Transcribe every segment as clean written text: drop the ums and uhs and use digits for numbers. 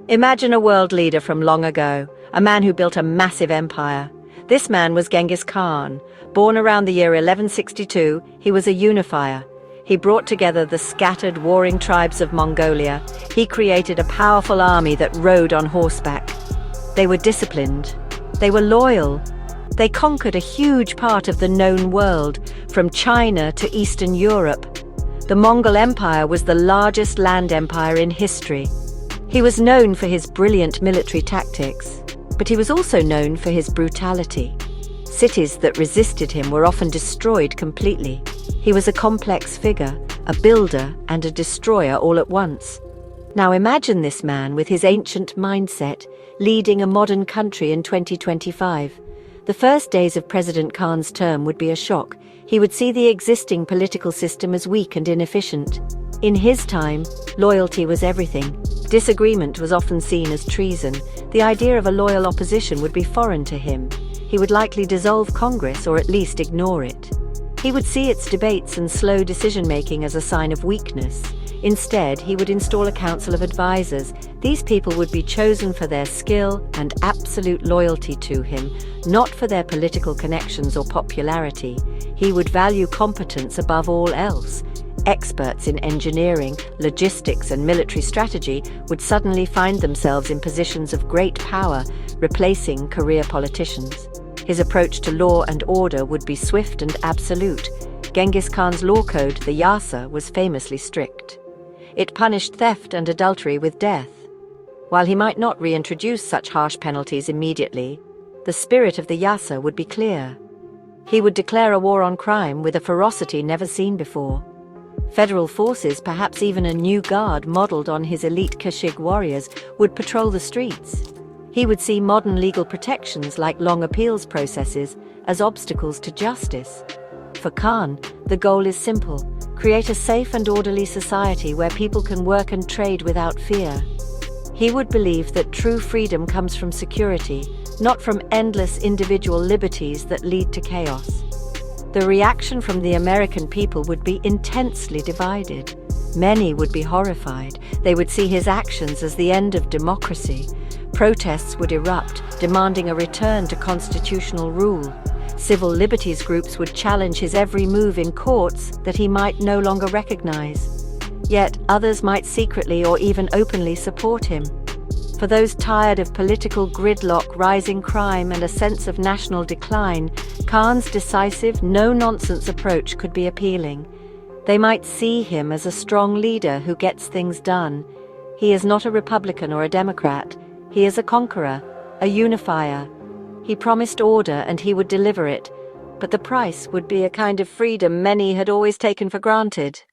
Imagine a world leader from long ago, a man who built a massive empire. This man was Genghis Khan. Born around the year 1162, he was a unifier. He brought together the scattered, warring tribes of Mongolia. He created a powerful army that rode on horseback. They were disciplined. They were loyal. They conquered a huge part of the known world, from China to Eastern Europe. The Mongol Empire was the largest land empire in history. He was known for his brilliant military tactics, but he was also known for his brutality. Cities that resisted him were often destroyed completely. He was a complex figure, a builder and a destroyer all at once. Now imagine this man with his ancient mindset, leading a modern country in 2025. The first days of President Khan's term would be a shock. He would see the existing political system as weak and inefficient. In his time, loyalty was everything. Disagreement was often seen as treason. The idea of a loyal opposition would be foreign to him. He would likely dissolve Congress or at least ignore it. He would see its debates and slow decision-making as a sign of weakness. Instead, he would install a council of advisors. These people would be chosen for their skill and absolute loyalty to him, not for their political connections or popularity. He would value competence above all else. Experts in engineering, logistics, and military strategy would suddenly find themselves in positions of great power, replacing career politicians. His approach to law and order would be swift and absolute. Genghis Khan's law code, the Yasa, was famously strict. It punished theft and adultery with death. While he might not reintroduce such harsh penalties immediately, the spirit of the Yasa would be clear. He would declare a war on crime with a ferocity never seen before. Federal forces, perhaps even a new guard modeled on his elite Kashig warriors, would patrol the streets. He would see modern legal protections like long appeals processes as obstacles to justice. For Khan, the goal is simple: create a safe and orderly society where people can work and trade without fear. He would believe that true freedom comes from security, not from endless individual liberties that lead to chaos. The reaction from the American people would be intensely divided. Many would be horrified. They would see his actions as the end of democracy. Protests would erupt, demanding a return to constitutional rule. Civil liberties groups would challenge his every move in courts that he might no longer recognize. Yet others might secretly or even openly support him. For those tired of political gridlock, rising crime, and a sense of national decline, Khan's decisive, no-nonsense approach could be appealing. They might see him as a strong leader who gets things done. He is not a Republican or a Democrat. He is a conqueror, a unifier. He promised order and he would deliver it, but the price would be a kind of freedom many had always taken for granted.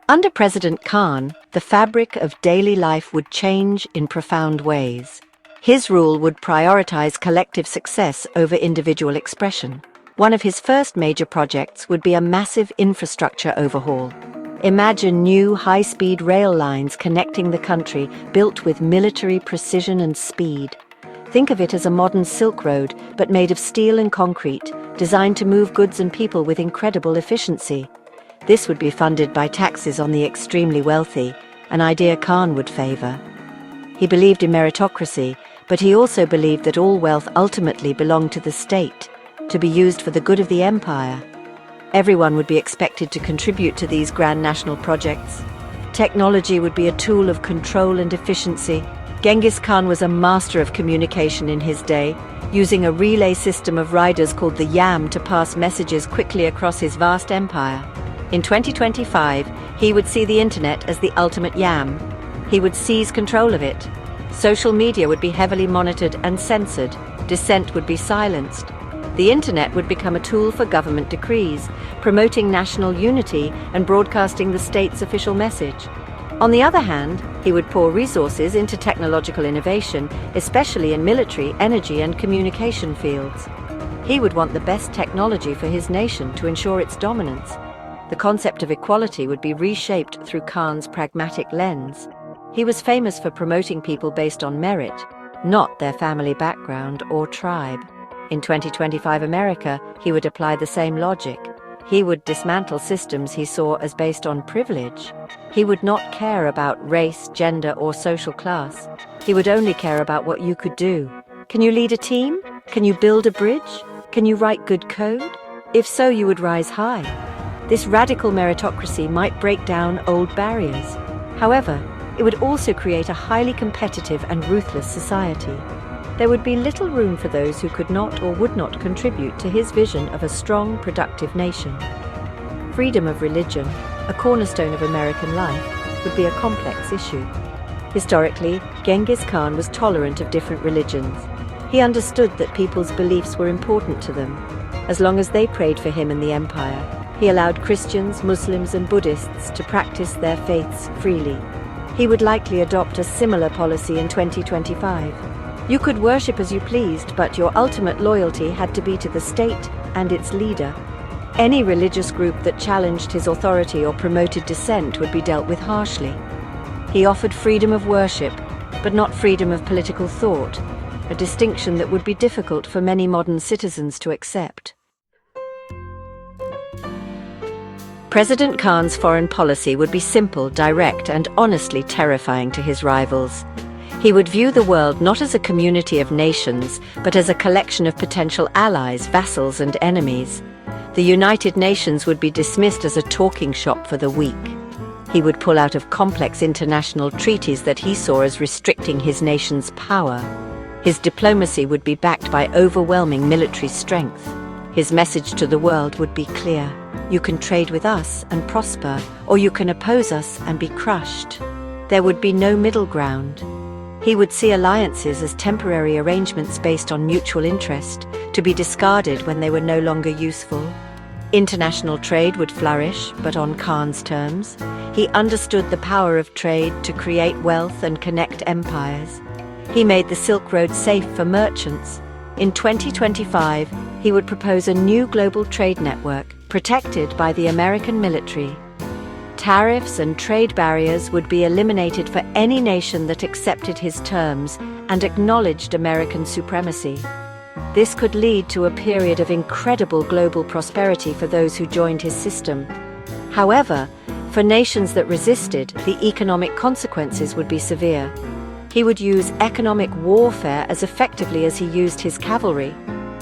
Under President Khan, the fabric of daily life would change in profound ways. His rule would prioritize collective success over individual expression. One of his first major projects would be a massive infrastructure overhaul. Imagine new high-speed rail lines connecting the country, built with military precision and speed. Think of it as a modern Silk Road, but made of steel and concrete, designed to move goods and people with incredible efficiency. This would be funded by taxes on the extremely wealthy, an idea Khan would favor. He believed in meritocracy, but he also believed that all wealth ultimately belonged to the state, to be used for the good of the empire. Everyone would be expected to contribute to these grand national projects. Technology would be a tool of control and efficiency. Genghis Khan was a master of communication in his day, using a relay system of riders called the Yam to pass messages quickly across his vast empire. In 2025, he would see the internet as the ultimate Yam. He would seize control of it. Social media would be heavily monitored and censored. Dissent would be silenced. The internet would become a tool for government decrees, promoting national unity and broadcasting the state's official message. On the other hand, he would pour resources into technological innovation, especially in military, energy, and communication fields. He would want the best technology for his nation to ensure its dominance. The concept of equality would be reshaped through Khan's pragmatic lens. He was famous for promoting people based on merit, not their family background or tribe. In 2025 America, he would apply the same logic. He would dismantle systems he saw as based on privilege. He would not care about race, gender, or social class. He would only care about what you could do. Can you lead a team? Can you build a bridge? Can you write good code? If so, you would rise high. This radical meritocracy might break down old barriers. However, it would also create a highly competitive and ruthless society. There would be little room for those who could not or would not contribute to his vision of a strong, productive nation. Freedom of religion, a cornerstone of American life, would be a complex issue. Historically, Genghis Khan was tolerant of different religions. He understood that people's beliefs were important to them. As long as they prayed for him and the empire, he allowed Christians, Muslims, and Buddhists to practice their faiths freely. He would likely adopt a similar policy in 2025. You could worship as you pleased, but your ultimate loyalty had to be to the state and its leader. Any religious group that challenged his authority or promoted dissent would be dealt with harshly. He offered freedom of worship, but not freedom of political thought, a distinction that would be difficult for many modern citizens to accept. President Khan's foreign policy would be simple, direct, and honestly terrifying to his rivals. He would view the world not as a community of nations, but as a collection of potential allies, vassals, and enemies. The United Nations would be dismissed as a talking shop for the weak. He would pull out of complex international treaties that he saw as restricting his nation's power. His diplomacy would be backed by overwhelming military strength. His message to the world would be clear. You can trade with us and prosper, or you can oppose us and be crushed. There would be no middle ground. He would see alliances as temporary arrangements based on mutual interest, to be discarded when they were no longer useful. International trade would flourish, but on Khan's terms. He understood the power of trade to create wealth and connect empires. He made the Silk Road safe for merchants. In 2025, he would propose a new global trade network, protected by the American military. Tariffs and trade barriers would be eliminated for any nation that accepted his terms and acknowledged American supremacy. This could lead to a period of incredible global prosperity for those who joined his system. However, for nations that resisted, the economic consequences would be severe. He would use economic warfare as effectively as he used his cavalry,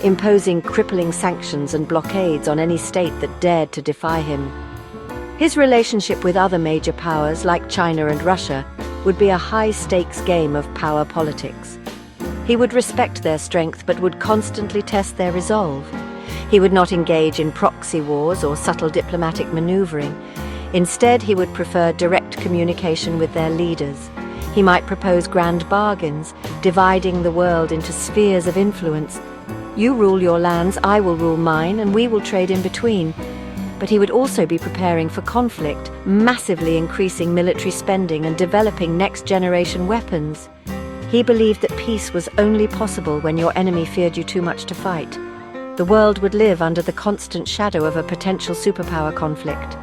imposing crippling sanctions and blockades on any state that dared to defy him. His relationship with other major powers like China and Russia would be a high-stakes game of power politics. He would respect their strength but would constantly test their resolve. He would not engage in proxy wars or subtle diplomatic maneuvering. Instead, he would prefer direct communication with their leaders. He might propose grand bargains, dividing the world into spheres of influence. You rule your lands, I will rule mine, and we will trade in between. But he would also be preparing for conflict, massively increasing military spending and developing next-generation weapons. He believed that peace was only possible when your enemy feared you too much to fight. The world would live under the constant shadow of a potential superpower conflict.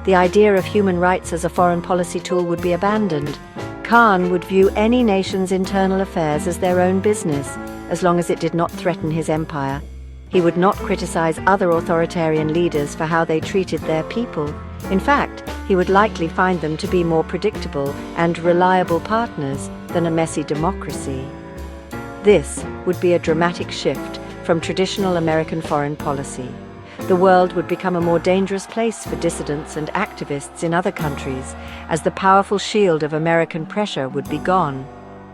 The idea of human rights as a foreign policy tool would be abandoned. Khan would view any nation's internal affairs as their own business, as long as it did not threaten his empire. He would not criticize other authoritarian leaders for how they treated their people. In fact, he would likely find them to be more predictable and reliable partners than a messy democracy. This would be a dramatic shift from traditional American foreign policy. The world would become a more dangerous place for dissidents and activists in other countries, as the powerful shield of American pressure would be gone.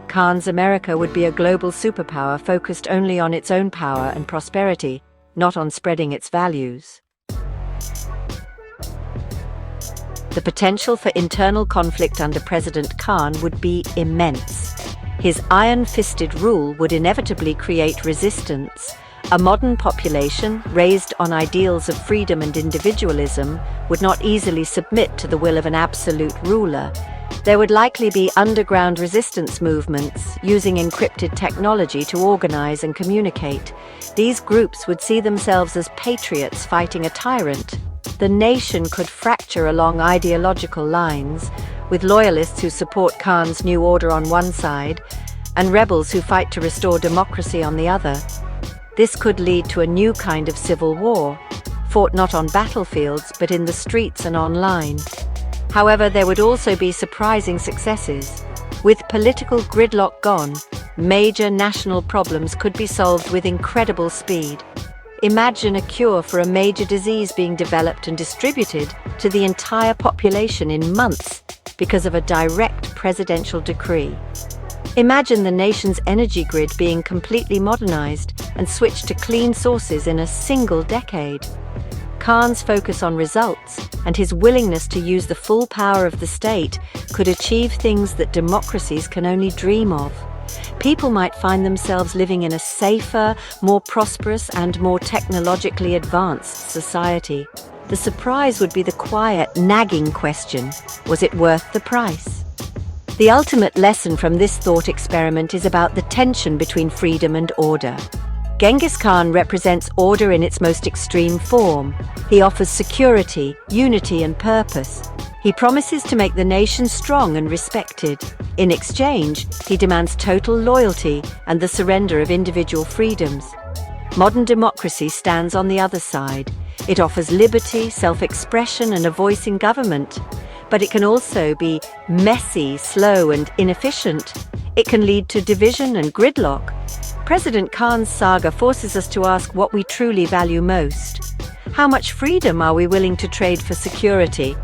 Khan's America would be a global superpower focused only on its own power and prosperity, not on spreading its values. The potential for internal conflict under President Khan would be immense. His iron-fisted rule would inevitably create resistance. A modern population, raised on ideals of freedom and individualism, would not easily submit to the will of an absolute ruler. There would likely be underground resistance movements, using encrypted technology to organize and communicate. These groups would see themselves as patriots fighting a tyrant. The nation could fracture along ideological lines, with loyalists who support Khan's new order on one side, and rebels who fight to restore democracy on the other. This could lead to a new kind of civil war. fought not on battlefields but in the streets and online. However, there would also be surprising successes. With political gridlock gone, major national problems could be solved with incredible speed. Imagine a cure for a major disease being developed and distributed to the entire population in months because of a direct presidential decree. Imagine the nation's energy grid being completely modernized and switched to clean sources in a single decade. Khan's focus on results and his willingness to use the full power of the state could achieve things that democracies can only dream of. People might find themselves living in a safer, more prosperous, and more technologically advanced society. The surprise would be the quiet, nagging question: was it worth the price? The ultimate lesson from this thought experiment is about the tension between freedom and order. Genghis Khan represents order in its most extreme form. He offers security, unity, and purpose. He promises to make the nation strong and respected. In exchange, he demands total loyalty and the surrender of individual freedoms. Modern democracy stands on the other side. It offers liberty, self-expression, and a voice in government. But it can also be messy, slow, and inefficient. It can lead to division and gridlock. President Khan's saga forces us to ask what we truly value most. How much freedom are we willing to trade for security?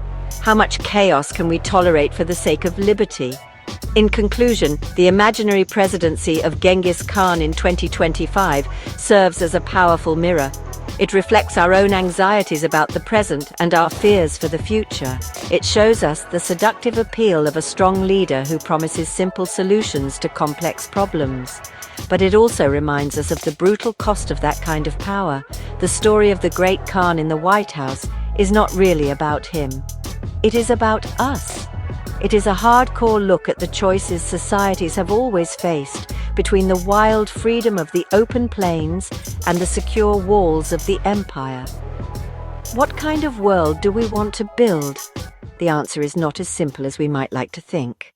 How much chaos can we tolerate for the sake of liberty? In conclusion, the imaginary presidency of Genghis Khan in 2025 serves as a powerful mirror. It reflects our own anxieties about the present and our fears for the future. It shows us the seductive appeal of a strong leader who promises simple solutions to complex problems. But it also reminds us of the brutal cost of that kind of power. The story of the great Khan in the White House is not really about him. It is about us. It is a hardcore look at the choices societies have always faced between the wild freedom of the open plains and the secure walls of the empire. What kind of world do we want to build? The answer is not as simple as we might like to think.